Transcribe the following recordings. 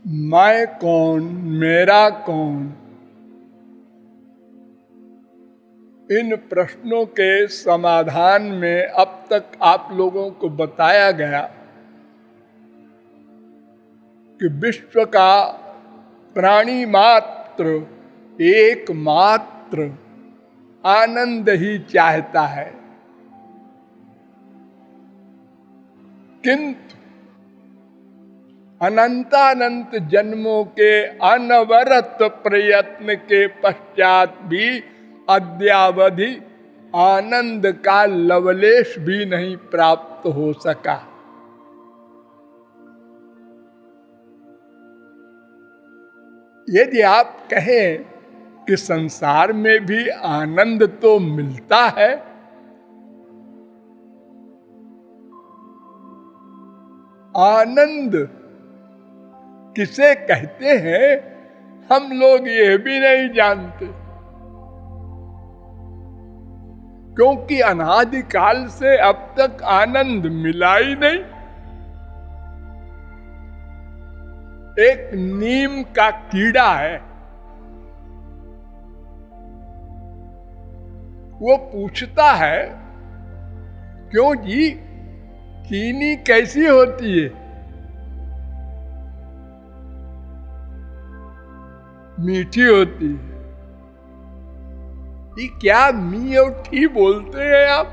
मैं कौन, मेरा कौन, इन प्रश्नों के समाधान में अब तक आप लोगों को बताया गया कि विश्व का प्राणी मात्र एकमात्र आनंद ही चाहता है, किंतु अनंतानंत जन्मों के अनवरत प्रयत्न के पश्चात भी अद्यावधि आनंद का लवलेश भी नहीं प्राप्त हो सका। यदि आप कहें कि संसार में भी आनंद तो मिलता है, आनंद किसे कहते हैं हम लोग ये भी नहीं जानते, क्योंकि अनादिकाल से अब तक आनंद मिला ही नहीं। एक नीम का कीड़ा है, वो पूछता है, क्यों जी चीनी कैसी होती है? मीठी होती है। ये क्या मी और ठी बोलते हैं आप?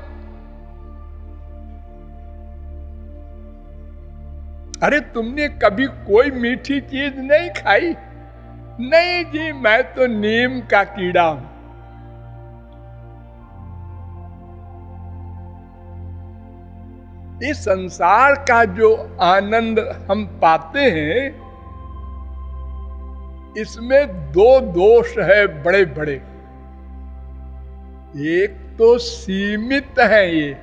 अरे तुमने कभी कोई मीठी चीज नहीं खाई? नहीं जी, मैं तो नीम का कीड़ा हूं। इस संसार का जो आनंद हम पाते हैं, इसमें दो दोष है बड़े बड़े। एक तो सीमित है, ये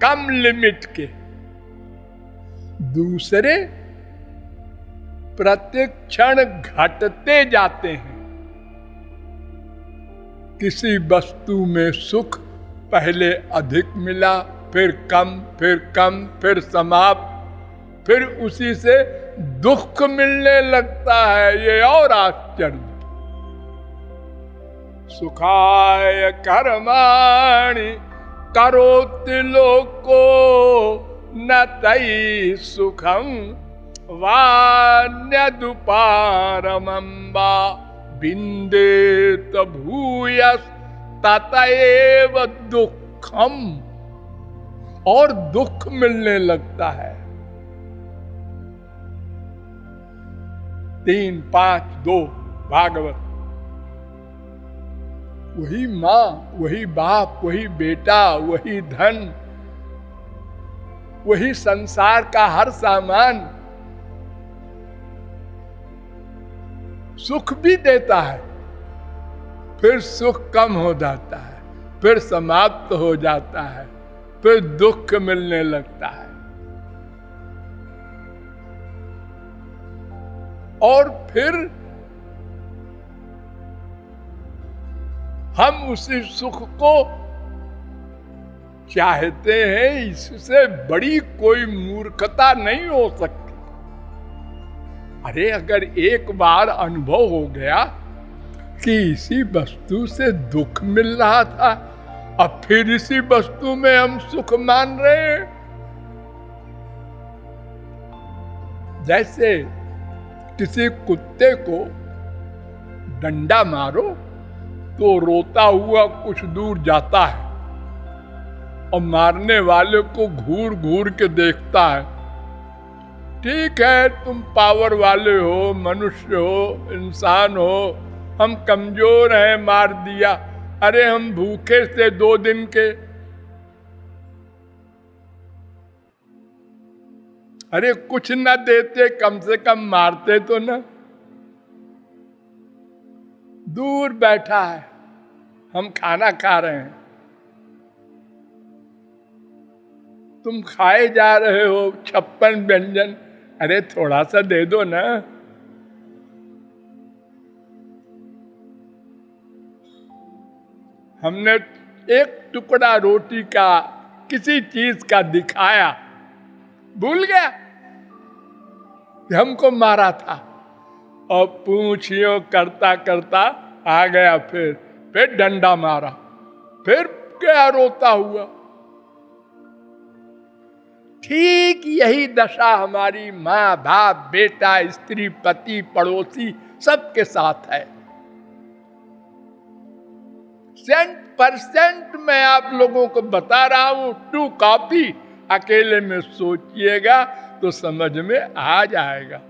कम लिमिट के। दूसरे प्रतिक्षण घटते जाते हैं। किसी वस्तु में सुख पहले अधिक मिला, फिर कम, फिर कम, फिर समाप्त, फिर उसी से दुख मिलने लगता है। ये और आश्चर्य। सुखाय कर्माणि करोति लोको न तई सुखम वान्यदुपारमं वा विन्देत भूयस् ततएव दुखम। और दुख मिलने लगता है। 3-5-2 भागवत। वही माँ, वही बाप, वही बेटा, वही धन, वही संसार का हर सामान सुख भी देता है, फिर सुख कम हो जाता है, फिर समाप्त हो जाता है, फिर दुख मिलने लगता है। और फिर हम उसी सुख को चाहते हैं। इससे बड़ी कोई मूर्खता नहीं हो सकती। अरे अगर एक बार अनुभव हो गया कि इसी वस्तु से दुख मिल रहा था, अब फिर इसी वस्तु में हम सुख मान रहे हैं। जैसे किसी कुत्ते को डंडा मारो तो रोता हुआ कुछ दूर जाता है और मारने वाले को घूर घूर के देखता है। ठीक है, तुम पावर वाले हो, मनुष्य हो, इंसान हो, हम कमजोर हैं, मार दिया। अरे हम भूखे थे 2 दिन के। अरे कुछ न देते, कम से कम मारते तो ना। दूर बैठा है, हम खाना खा रहे हैं, तुम खाए जा रहे हो 56 व्यंजन। अरे थोड़ा सा दे दो ना। हमने एक टुकड़ा रोटी का, किसी चीज का दिखाया, भूल गया। कि हमको मारा था। और पूछियो करता करता आ गया, फिर डंडा मारा, फिर क्या रोता हुआ। ठीक यही दशा हमारी माँ बाप बेटा स्त्री पति पड़ोसी सबके साथ है। 100% मैं आप लोगों को बता रहा हूं, 2 कॉपी अकेले में सोचिएगा तो समझ में आ जाएगा।